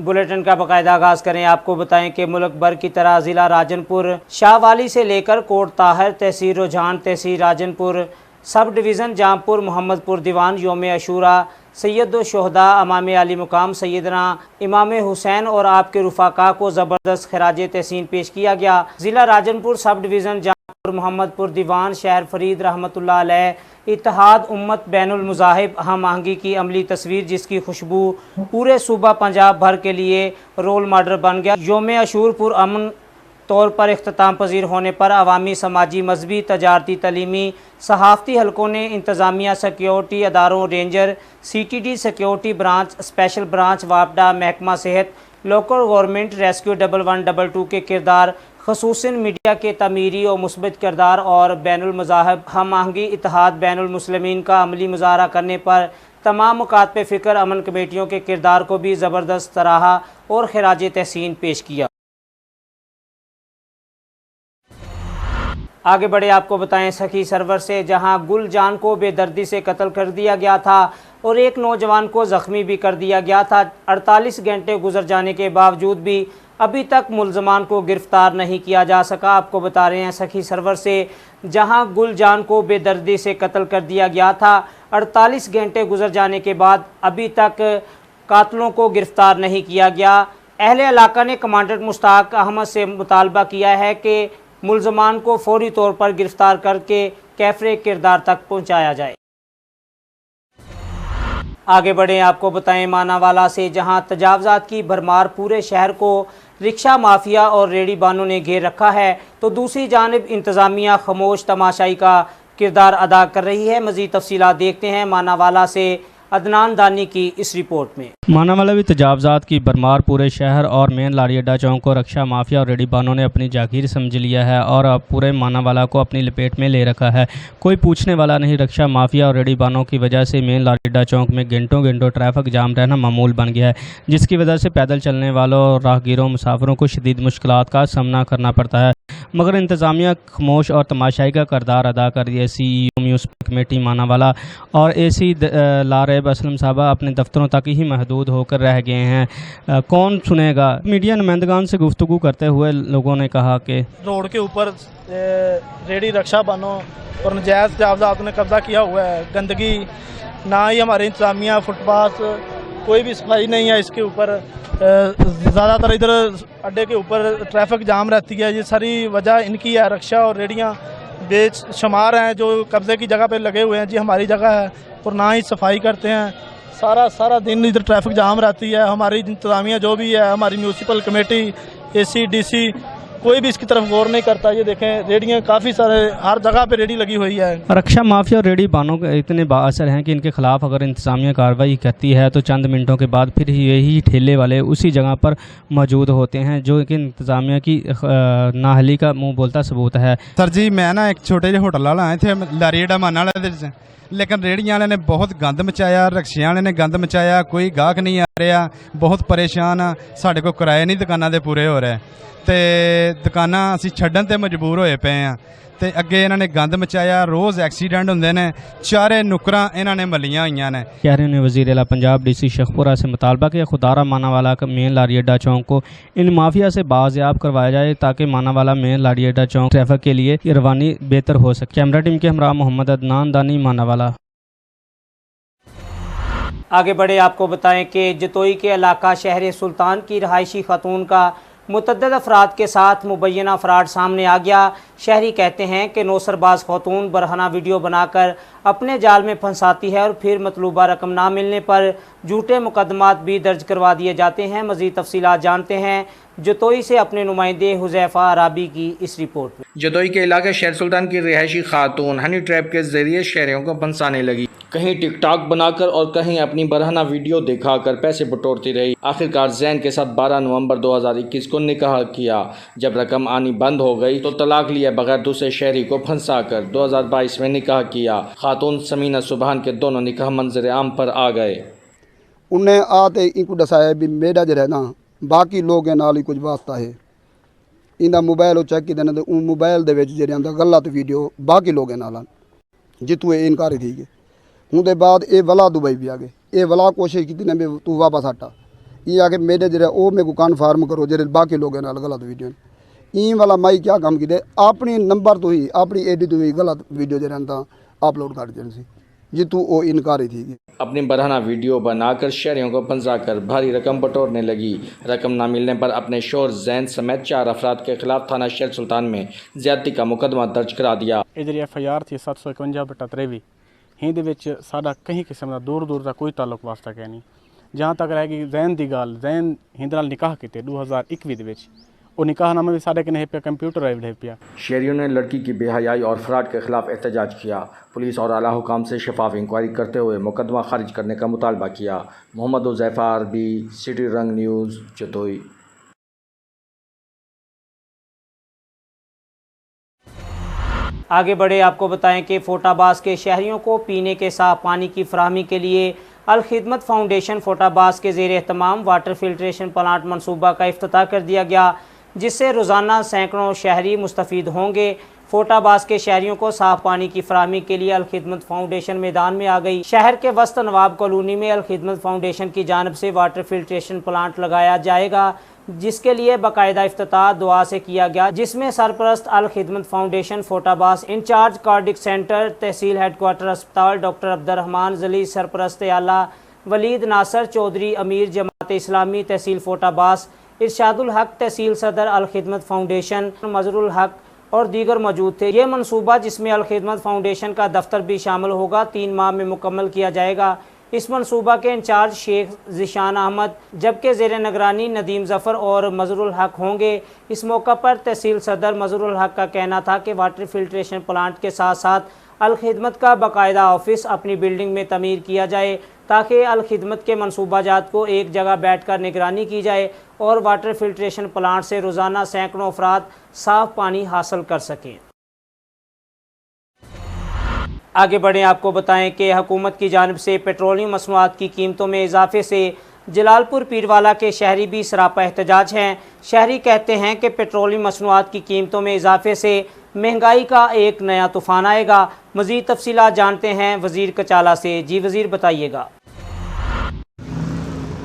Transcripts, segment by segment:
Bulletin का बाकायदा आगाज़ करें। आपको बताएं कि मुल्क भर की तरह ज़िला राजनपुर शाहवाली से लेकर कोट ताहर, तहसील रुझान, तहसील राजनपुर, सब डिवीज़न जामपुर, मोहम्मदपुर दीवान योम अशूरा सैयद-उश-शुहदा इमाम अली मुकाम सैयदना इमाम हुसैन और आपके रुफ़ाका को ज़बरदस्त खराज तहसीन पेश किया गया। ज़िला राजनपुर, सब डिवीज़न जामपुर, मोहम्मदपुर दीवान, शहर फरीद रहमतुल्लाह अलैह इत्तेहाद उम्मत बैनुल मुज़ाहिब हम आहंगी की अमली तस्वीर जिसकी खुशबू पूरे सूबा पंजाब भर के लिए रोल मॉडल बन गया। योम अशूर पुरअमन तौर पर इख्तिताम पजीर होने पर अवामी, समाजी, मजहबी, तजारती, तलीमी, सहाफ़ती हलकों ने इंतज़ामिया, सिक्योरिटी अदारों, ranger, CTD security branch, special branch, वापडा, महकमा सेहत, लोकल गवर्नमेंट, रेस्क्यू 1112 के किरदार, ख़ुसूसन मीडिया के तमीरी और मुस्बत किरदार और बैनुल मज़ाहिब हम आहंगी इत्तेहाद बैनुल मुस्लिमीन का अमली मुज़ाहरा करने पर तमाम मुकात पे फ़िक्र अमन कमेटियों के किरदार को भी ज़बरदस्त सराहा और खराज तहसीन पेश किया। आगे बढ़े आपको बताएं सखी सरवर से, जहां गुलजान को बेदर्दी से कत्ल कर दिया गया था और एक नौजवान को ज़ख्मी भी कर दिया गया था। 48 घंटे गुजर जाने के बावजूद भी अभी तक मुल्ज़मान को गिरफ़्तार नहीं किया जा सका। आपको बता रहे हैं सखी सरवर से, जहां गुलजान को बेदर्दी से कत्ल कर दिया गया था, 48 घंटे गुजर जाने के बाद अभी तक कातलों को गिरफ़्तार नहीं किया गया। अहले इलाका ने कमांडेंट मुश्ताक अहमद से मुतालबा किया है कि मुल्ज़मान को फौरी तौर पर गिरफ़्तार करके कैफरे किरदार तक पहुँचाया जाए। आगे बढ़ें आपको बताएं मानावाला से, जहां तजावज़ात की भरमार पूरे शहर को रिक्शा माफिया और रेडी बानों ने घेर रखा है, तो दूसरी जानिब इंतज़ामिया खामोश तमाशाई का किरदार अदा कर रही है। मज़ीद तफसीलात देखते हैं मानावाला से अदनान दानी की इस रिपोर्ट में। मानावाला में तजावज़ात की भरमार पूरे शहर और मेन लाड़ी अड्डा चौक को रक्षा माफिया और रेडी बानों ने अपनी जागीर समझ लिया है और अब पूरे मानावाला को अपनी लपेट में ले रखा है। कोई पूछने वाला नहीं। रक्षा माफिया और रेडी बानों की वजह से मेन लाड़ी अड्डा चौक में घंटों घंटों ट्रैफिक जाम रहना मामूल बन गया है, जिसकी वजह से पैदल चलने वालों और राहगीरों मुसाफिरों को शदीद मुश्किलात का सामना करना पड़ता है। मगर इंतज़ामिया खामोश और तमाशाई का किरदार अदा कर दिया। CEO म्यूनसिपल कमेटी मानावाला और AC लारेब असलम साहबा अपने दफ्तरों तक ही महदूद होकर रह गए हैं। कौन सुनेगा। मीडिया नुमाइंदगान से गुफ्तगू करते हुए लोगों ने कहा कि रोड के ऊपर रेडी रक्षा बानों और नजायज़ तजावज़ात ने कब्ज़ा किया हुआ है। गंदगी, ना ही हमारे इंतज़ामिया, फुटपाथ, कोई भी सफाई नहीं है इसके ऊपर। ज़्यादातर इधर अड्डे के ऊपर ट्रैफिक जाम रहती है। ये सारी वजह इनकी है। रक्षा और रेडियाँ बेशुमार हैं जो कब्ज़े की जगह पे लगे हुए हैं। जी हमारी जगह है और ना ही सफाई करते हैं। सारा दिन इधर ट्रैफिक जाम रहती है। हमारी इंतज़ामिया जो भी है, हमारी म्यूनसिपल कमेटी, AC DC, कोई भी इसकी तरफ गौर नहीं करता। ये देखें रेडियाँ काफ़ी सारे हर जगह पे रेडी लगी हुई है। रक्षा माफिया और रेडी बानों के इतने बाअसर हैं कि इनके खिलाफ अगर इंतज़ामिया कार्रवाई करती है तो चंद मिनटों के बाद फिर यही ठेले वाले उसी जगह पर मौजूद होते हैं, जो कि इंतज़ामिया की नाहली का मुँह बोलता सबूत है। सर जी मैं ना एक छोटे ਜਿਹੇ होटल वाला आए थे लारी अड्डा माना वाले, लेकिन रेहड़ियां वाले ने बहुत गंद मचाया, रक्शियां वाले ने गंद मचाया, कोई गाहक नहीं आ रहा, बहुत परेशान आ। साढ़े को किराए नहीं दुकानां दे पूरे हो रहे ते दुकानां असीं छड्डण ते मजबूर होए पे आ ते अगे इन्हां ने गंद मचाया। रोज़ एक्सीडेंट होंदे ने, चारे नुकरां इन्हां ने मलियां होईयां ने। कह रहे हैं वज़ीर आला पंजाब DC शेखपुरा से मुतालबा किया खुदारा मानावाला का मेन लाड़ी अड्डा चौक को इन माफिया से बाज़याब करवाया जाए ताकि मानावाला मेन लाड़ी अड्डा चौक ट्रैफिक के लिए रवानी बेहतर हो सके। कैमरा टीम के हमरा मोहम्मद अदनान दानी मानावाला। आगे बढ़े आपको बताएं कि जतोई के इलाका शहर सुल्तान की रहायशी खातून का मुतअद्दिद अफराद के साथ मुबैना फ्रॉड सामने आ गया। शहरी कहते हैं कि नौसरबाज खातून बरहना वीडियो बनाकर अपने जाल में फंसाती है और फिर मतलूबा रकम ना मिलने पर झूठे मुकदमात भी दर्ज करवा दिए जाते हैं। मज़ीद तफसीलात जानते हैं जतोई से अपने नुमाइंदे हुज़ैफ़ा अराबी की इस रिपोर्ट में। जतोई के इलाके शहर सुल्तान की रिहायशी खातून हनी ट्रैप के जरिए शहरियों को फंसाने लगी। कहीं टिकटॉक बनाकर और कहीं अपनी बरहना वीडियो दिखाकर पैसे बटोरती रही। आखिरकार जैन के साथ 12 नवंबर 2021 को निकाह किया। जब रकम आनी बंद हो गई तो तलाक लिया बगैर दूसरे शहरी को फंसाकर 2022 में निकाह किया। खातून समीना सुबहान के दोनों निकाह मंजर आम पर आ गए। उन्हें आते इनको दसाया भी मेरा जो रहना बाकी लोग नाल ही कुछ वास्ता है। इंदा मोबाइल चेक की देना तो मोबाइल दे विच जेहड़े आंदा गलत वीडियो बाकी लोग नाल जितू इनकार थी गए। हूँ बाद ये वला दुबई भी आ गए। ये वला कोशिश की ने भी तू वापस हटा। یہ آ کے میرے جڑے او میں کو کنفرم کرو جڑے باقی لوگوں نال غلط ویڈیو این والا مائی کیا کام کیتے اپنی نمبر تو ہی اپنی ایڈی تو ہی غلط ویڈیو جڑے تا اپلوڈ کر دین سی جتو او انکاری تھی اپنی برہنہ ویڈیو بنا کر شہریوں کو پھنسا کر بھاری رقم بٹورنے لگی۔ رقم نہ ملنے پر اپنے شوہر زین سمیت 4 افراد کے خلاف تھانہ شیر سلطان میں زیادتی کا مقدمہ درج کرا دیا۔ یہ جی FIR تھی 751/23 ہی وچ ساڈا کہیں قسم کا دور تک کوئی تعلق واسطہ کہ نہیں۔ جہاں تک رہ گئی زین دی گل، زین ہند نال نکاح کیتے 2021 دے وچ، وہ نکاح نامہ بھی ساڈے کنے پیا کمپیوٹرائزڈ ہے پیا۔ شہریوں نے لڑکی کی بے حیائی اور فراڈ کے خلاف احتجاج کیا۔ پولیس اور اعلیٰ حکام سے شفاف انکوائری کرتے ہوئے مقدمہ خارج کرنے کا مطالبہ کیا۔ محمد حذیفہ عربی، سٹی رنگ نیوز، جتوئی۔ آگے بڑھے آپ کو بتائیں کہ فوٹا باز کے شہریوں کو پینے کے صاف پانی کی فراہمی کے لیے الخدمت فاؤنڈیشن فوٹا باز کے زیر اہتمام واٹر فلٹریشن پلانٹ منصوبہ کا افتتاح کر دیا گیا، جس سے روزانہ سینکڑوں شہری مستفید ہوں گے۔ فوٹا باز کے شہریوں کو صاف پانی کی فراہمی کے لیے الخدمت فاؤنڈیشن میدان میں آ گئی۔ شہر کے وسط نواب کالونی میں الخدمت فاؤنڈیشن کی جانب سے واٹر فلٹریشن پلانٹ لگایا جائے گا، جس کے لیے باقاعدہ افتتاح دعا سے کیا گیا، جس میں سرپرست الخدمت فاؤنڈیشن فوٹا باز انچارج کارڈک سینٹر تحصیل ہیڈ کوارٹر اسپتال ڈاکٹر عبدالرحمان ذلی، سرپرست اعلیٰ ولید ناصر چودھری امیر جماعت اسلامی تحصیل فوٹا باز، ارشاد الحق تحصیل صدر الخدمت فاؤنڈیشن مظہر الحق اور دیگر موجود تھے۔ یہ منصوبہ جس میں الخدمت فاؤنڈیشن کا دفتر بھی شامل ہوگا 3 ماہ میں مکمل کیا جائے گا۔ اس منصوبہ کے انچارج شیخ ذیشان احمد جبکہ زیر نگرانی ندیم ظفر اور مظہر الحق ہوں گے۔ اس موقع پر تحصیل صدر مظہر الحق کا کہنا تھا کہ واٹر فلٹریشن پلانٹ کے ساتھ ساتھ الخدمت کا باقاعدہ آفس اپنی بلڈنگ میں تعمیر کیا جائے تاکہ الخدمت کے منصوبہ جات کو ایک جگہ بیٹھ کر نگرانی کی جائے اور واٹر فلٹریشن پلانٹ سے روزانہ سینکڑوں افراد صاف پانی حاصل کر سکیں۔ آگے بڑھیں، آپ کو بتائیں کہ حکومت کی جانب سے پیٹرولیم مصنوعات کی قیمتوں میں اضافے سے جلال پور پیروالا کے شہری بھی سراپا احتجاج ہیں۔ شہری کہتے ہیں کہ پیٹرولیم مصنوعات کی قیمتوں میں اضافے سے مہنگائی کا ایک نیا طوفان آئے گا۔ مزید تفصیلات جانتے ہیں وزیر کچالہ سے۔ جی وزیر بتائیے گا۔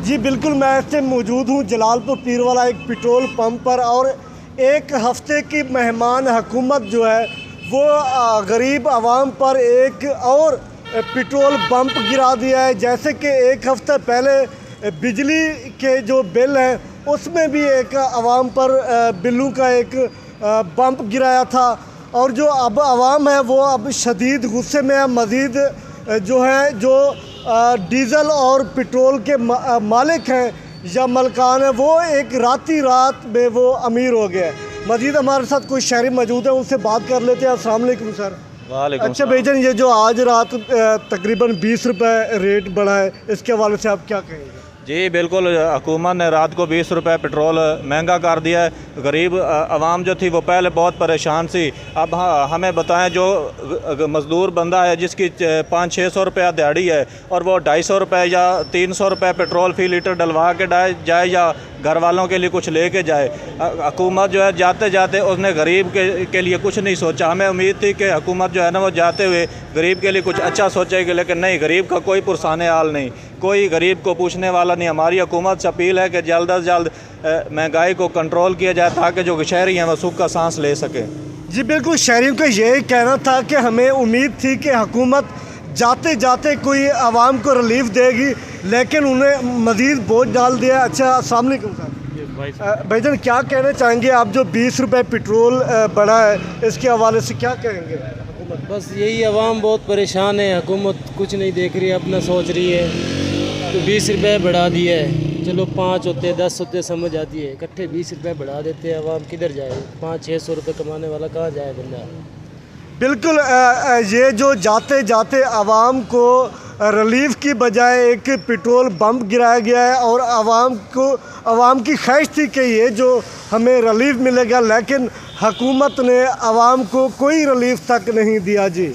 جی بالکل، میں اس سے موجود ہوں جلال پور پیروالا ایک پیٹرول پمپ پر، اور ایک ہفتے کی مہمان حکومت جو ہے وہ غریب عوام پر ایک اور پیٹرول پمپ گرا دیا ہے۔ جیسے کہ ایک ہفتہ پہلے بجلی کے جو بل ہیں اس میں بھی ایک عوام پر بلوں کا ایک بمپ گرایا تھا، اور جو اب عوام ہے وہ اب شدید غصے میں ہے۔ مزید جو ہے جو ڈیزل اور پیٹرول کے مالک ہیں یا ملکان ہیں وہ ایک رات میں وہ امیر ہو گئے۔ مزید ہمارے ساتھ کوئی شہری موجود ہیں، ان سے بات کر لیتے ہیں۔ السلام علیکم سر۔ وعلیکم اچھا بھائی جان، یہ جو آج رات تقریباً 20 روپے ریٹ بڑھا ہے، اس کے حوالے سے آپ کیا کہیں گے؟ جی بالکل، حکومت نے رات کو 20 روپے پیٹرول مہنگا کر دیا ہے۔ غریب عوام جو تھی وہ پہلے بہت پریشان سی۔ اب ہمیں بتائیں، جو مزدور بندہ ہے جس کی 500-600 روپیہ دیہڑی ہے اور وہ 250 روپے یا 300 روپے پیٹرول فی لیٹر ڈلوا کے جائے یا گھر والوں کے لیے کچھ لے کے جائے، حکومت جو ہے جاتے جاتے اس نے غریب کے لیے کچھ نہیں سوچا۔ ہمیں امید تھی کہ حکومت جو ہے نا وہ جاتے ہوئے غریب کے لیے کچھ اچھا سوچے گی، لیکن نہیں، غریب کا کوئی پرسان حال نہیں، کوئی غریب کو پوچھنے والا نہیں۔ ہماری حکومت سے اپیل ہے کہ جلد از جلد مہنگائی کو کنٹرول کیا جائے تاکہ جو شہری ہیں وہ سکھ کا سانس لے سکیں۔ جی بالکل، شہریوں کا یہی کہنا تھا کہ ہمیں امید تھی کہ حکومت جاتے جاتے کوئی عوام کو ریلیف دے گی، لیکن انہیں مزید بوجھ ڈال دیا۔ اچھا، السلام علیکم سر۔ بھائی جان، کیا کہنا چاہیں گے آپ؟ جو 20 روپے پیٹرول بڑھا ہے، اس کے حوالے سے کیا کہیں گے؟ بس یہی، عوام بہت پریشان ہے، حکومت کچھ نہیں دیکھ رہی ہے، اپنا سوچ رہی ہے۔ تو 20 روپے بڑھا دیے، چلو 5 ہوتے 10 ہوتے سمجھ آتی ہے، اکٹھے 20 روپے بڑھا دیتے ہیں، عوام کدھر جائے؟ 500-600 روپے کمانے والا کہاں جائے بندہ؟ بالکل، یہ جو جاتے جاتے عوام کو ریلیف کی بجائے ایک پیٹرول بمپ گرایا گیا ہے، اور عوام کی خواہش تھی کہ یہ جو ہمیں ریلیف ملے گا، لیکن حکومت نے عوام کو کوئی ریلیف تک نہیں دیا۔ جی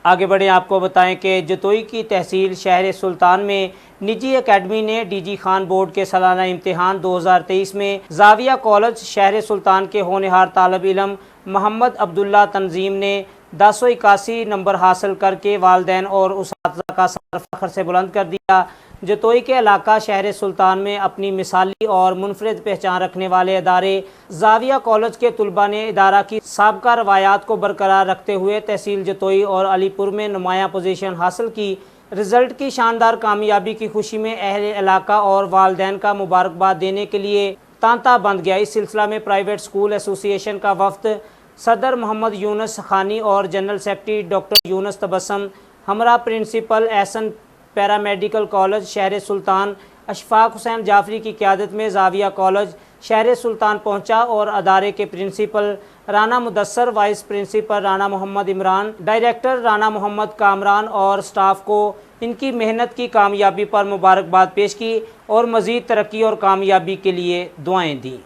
آگے بڑھیں، آپ کو بتائیں کہ جتوئی کی تحصیل شہر سلطان میں نجی اکیڈمی نے ڈی جی خان بورڈ کے سالانہ امتحان 2023 میں زاویہ کالج شہر سلطان کے ہونہار طالب علم محمد عبداللہ تنظیم نے 1081 नंबर हासिल करके वालिदैन और उस्ताद का सर फख्र से बुलंद कर दिया। जतोई के इलाका शहर सुल्तान में अपनी मिसाली और मुनफरिद पहचान रखने वाले इदारे जाविया कॉलेज के तलबा ने इदारा की साबका रवायात को बरकरार रखते हुए तहसील जतोई और अलीपुर में नुमायां पोजीशन हासिल की। रिज़ल्ट की शानदार कामयाबी की खुशी में अहले इलाका और वालिदैन का मुबारकबाद देने के लिए तांता बंध गया। इस सिलसिला में प्राइवेट स्कूल एसोसिएशन का वफ्द सदर मोहम्मद यूनुस खानी और general secretary doctor Yunus Tabassum हमरा प्रिंसिपल एहसन पैरामेडिकल कॉलेज शहर सुल्तान अशफाक हुसैन जाफरी की क़यादत में जाविया कॉलेज शहर सुल्तान पहुंचा और अदारे के principal Rana Mudassar, vice principal Rana Mohammad Imran, director Rana Mohammad Kamran और स्टाफ को इनकी मेहनत की कामयाबी पर मुबारकबाद पेश की और मज़ीद तरक्की और कामयाबी के लिए दुआएं दी।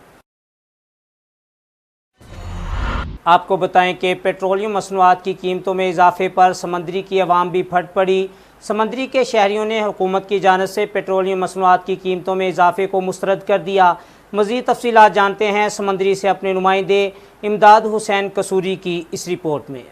आपको बताएं कि पेट्रोलियम मसनूआत की कीमतों में इजाफे पर समंदरी की अवाम भी फट पड़ी। समंदरी के शहरियों ने हुकूमत की जानिब से पेट्रोलियम मसनूआत की कीमतों में इजाफे को मुस्तरद कर दिया। मज़ीद तफसीलात जानते हैं समंदरी से अपने नुमाइंदे इमदाद हुसैन कसूरी की इस रिपोर्ट में।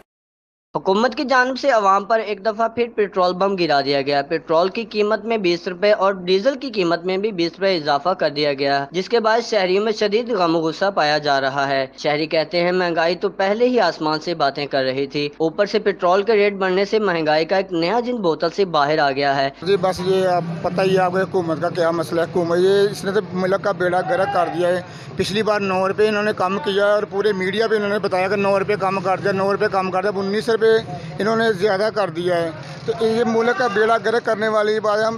हुकूमत की जानिब से अवाम पर एक दफ़ा फिर पेट्रोल बम गिरा दिया गया। पेट्रोल की कीमत में 20 रुपए और डीजल की कीमत में भी 20 रुपए इजाफा कर दिया गया, जिसके बाद शहरियों में शदीद गम गुस्सा पाया जा रहा है। शहरी कहते हैं महंगाई तो पहले ही आसमान से बातें कर रही थी, ऊपर से पेट्रोल के रेट बढ़ने से महंगाई का एक नया जिन बोतल से बाहर आ गया है। जी बस ये पता ही आपको हुकूमत का क्या मसला है। हुकूमत ये इसने तो मुल्क का बेड़ा गर्क कर दिया है। पिछली बार 9 रुपये इन्होंने कम किया और पूरे मीडिया पे इन्होंने बताया कि 9 रुपये कम कर दिया, 9 रुपये कम कर दिया, 19 रुपये इन्होंने ज़्यादा कर दिया है। तो ये मुल्क का बेड़ा गर्क करने वाली बात है। हम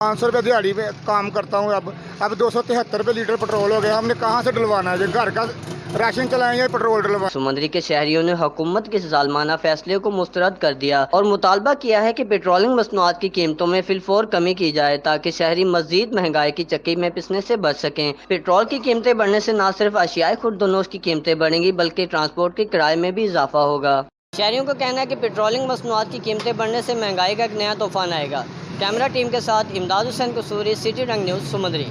500 रुपये दिहाड़ी पे काम करता हूँ, अब 273 रुपये लीटर पेट्रोल हो गया। हमने कहाँ से डलवाना है? घर का राशन चलाएंगे, पेट्रोल डलवा। समंदरी के शहरियों ने हुकूमत के जालमाना फैसले को मुस्तरद कर दिया और मुतालबा किया है कि पेट्रोलियम मसनूआत की कीमतों में फिलफौर कमी की जाए ताकि शहरी मजीद महंगाई की चक्की में पिसने से बच सकें। पेट्रोल की कीमतें बढ़ने से न सिर्फ अशियाए खुर्दनोश की कीमतें बढ़ेंगी बल्कि ट्रांसपोर्ट के किराए में भी इजाफा होगा। शहरियों का कहना है कि पेट्रोलियम मसनूआत की कीमतें बढ़ने से महंगाई का एक नया तूफान आएगा। कैमरा टीम के साथ इमदाद हुसैन कसूरी, सिटी रंग न्यूज़, समंदरी।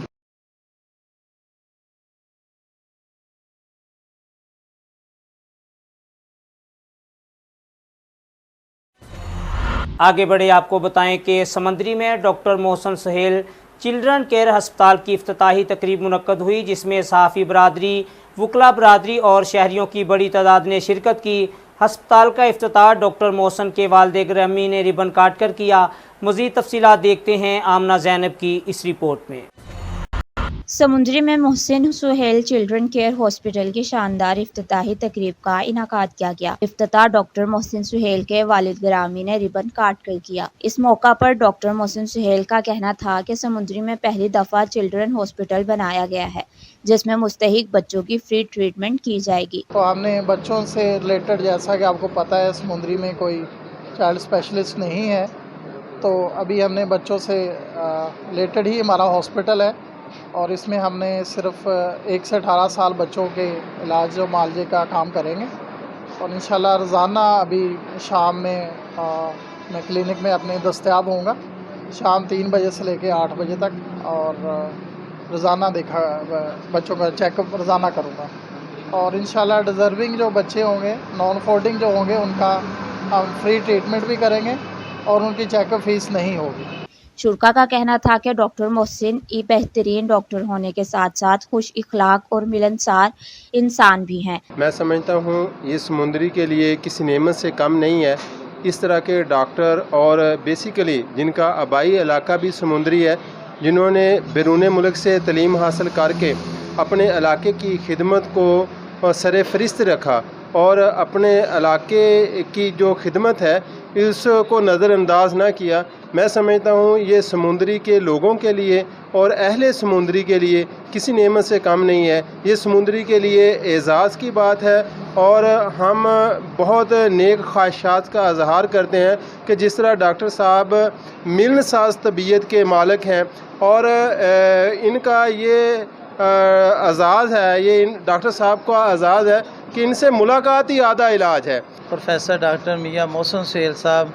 आगे बढ़े आपको बताएं कि समंदरी में doctor Mohsin Suhail children care हस्पताल की इफ्तिताही तकरीब मुनक्कद हुई, जिसमें सहाफ़ी बरादरी, वकला बरादरी और शहरियों की बड़ी तादाद ने शिरकत की। हस्पताल का इफ्तिताह डॉक्टर मोहसिन के वालिद ग्रामी ने रिबन काट कर किया। मज़ीद तफसीलात देखते हैं आमना ज़ैनब की इस रिपोर्ट में। समुंदरी में Mohsin Suhail children care hospital की शानदार इफ्तिताही तकरीब का इनाकाद किया गया। इफ्तिताह डॉक्टर मोहसिन सुहेल के वालिद ग्रामी ने रिबन काट कर किया। इस मौका पर डॉक्टर मोहसिन सुहेल का कहना था कि समुंदरी में पहली दफ़ा चिल्ड्रन हॉस्पिटल बनाया गया है जिसमें मुस्तहिक बच्चों की फ्री ट्रीटमेंट की जाएगी। तो हमने बच्चों से रिलेटेड, जैसा कि आपको पता है समुंदरी में कोई चाइल्ड स्पेशलिस्ट नहीं है, तो अभी हमने बच्चों से रिलेटेड ही हमारा हॉस्पिटल है और इसमें हमने सिर्फ 1 से 18 साल बच्चों के इलाज और मुआलजे का काम करेंगे और इंशाल्लाह रोज़ाना अभी शाम में मैं क्लिनिक में अपने दस्तयाब होऊंगा शाम 3 बजे से लेकर 8 बजे तक और रोज़ाना बच्चों का चेकअप रोज़ाना करूँगा और इंशाल्लाह डिज़र्विंग जो बच्चे होंगे, नॉन अफोर्डिंग जो होंगे, उनका हम फ्री ट्रीटमेंट भी करेंगे और उनकी चेकअप फीस नहीं होगी। शुरा का कहना था कि डॉक्टर मोहसिन एक बेहतरीन डॉक्टर होने के साथ साथ खुश इखलाक और मिलनसार इंसान भी हैं। मैं समझता हूँ ये समुंदरी के लिए किसी नेमत से कम नहीं है। इस तरह के डॉक्टर और बेसिकली जिनका आबाई इलाका भी समुंदरी है, जिन्होंने बैरून मुल्क से तलीम हासिल करके अपने इलाके की खिदमत को सर फरिस्त रखा और अपने इलाके की जो खिदमत है इसको नज़रअंदाज ना किया। मैं समझता हूँ ये समुंदरी के लोगों के लिए और अहले समुंदरी के लिए किसी नेमत से कम नहीं है। ये समुंदरी के लिए एज़ाज़ की बात है और हम बहुत नेक ख्वाहिशात का इजहार करते हैं कि जिस तरह डॉक्टर साहब मिलनसाज तबीयत के मालिक हैं और इनका ये एजाज़ है, ये डॉक्टर साहब का एजाज़ है कि इनसे मुलाकात ही आधा इलाज है। प्रोफेसर डॉक्टर मियां मोहसिन सुहेल साहब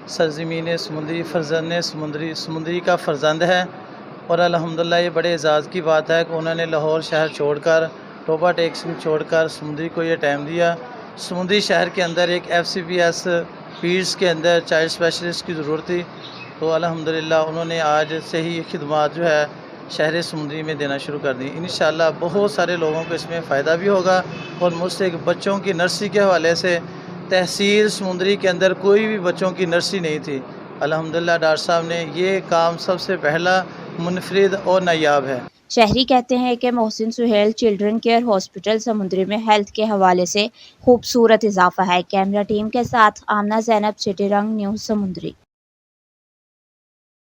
सरज़मीन समुंदरी फ़र्जंद समुंदरी का फ़र्जंद है और अल्हम्दुलिल्लाह ये बड़े एजाज़ की बात है कि उन्होंने लाहौर शहर छोड़कर, टोबा टेक्सिंग छोड़कर समुंदरी को ये टाइम दिया समुंदरी शहर के अंदर एक FCPS पीड्स के अंदर चाइल्ड स्पेशलिस्ट की ज़रूरत थी, तो अल्हम्दुलिल्लाह उन्होंने आज से ही खिदमात जो है शहर समुंदरी में देना शुरू कर दी। इंशाअल्लाह बहुत सारे लोगों को इसमें फ़ायदा भी होगा। और मुझसे बच्चों की नर्सरी के हवाले से तहसील समुंदरी के अंदर कोई भी बच्चों की नर्सरी नहीं थी, अल्हम्दुलिल्लाह डॉक्टर साहब ने ये काम सबसे पहला मुनफरिद और नायाब है। शहरी कहते हैं कि Mohsin Suhail children care hospital Samundri में हेल्थ के हवाले से खूबसूरत इजाफा है। कैमरा टीम के साथ आमना ज़ैनब, सिटी रंग न्यूज़ समुंदरी।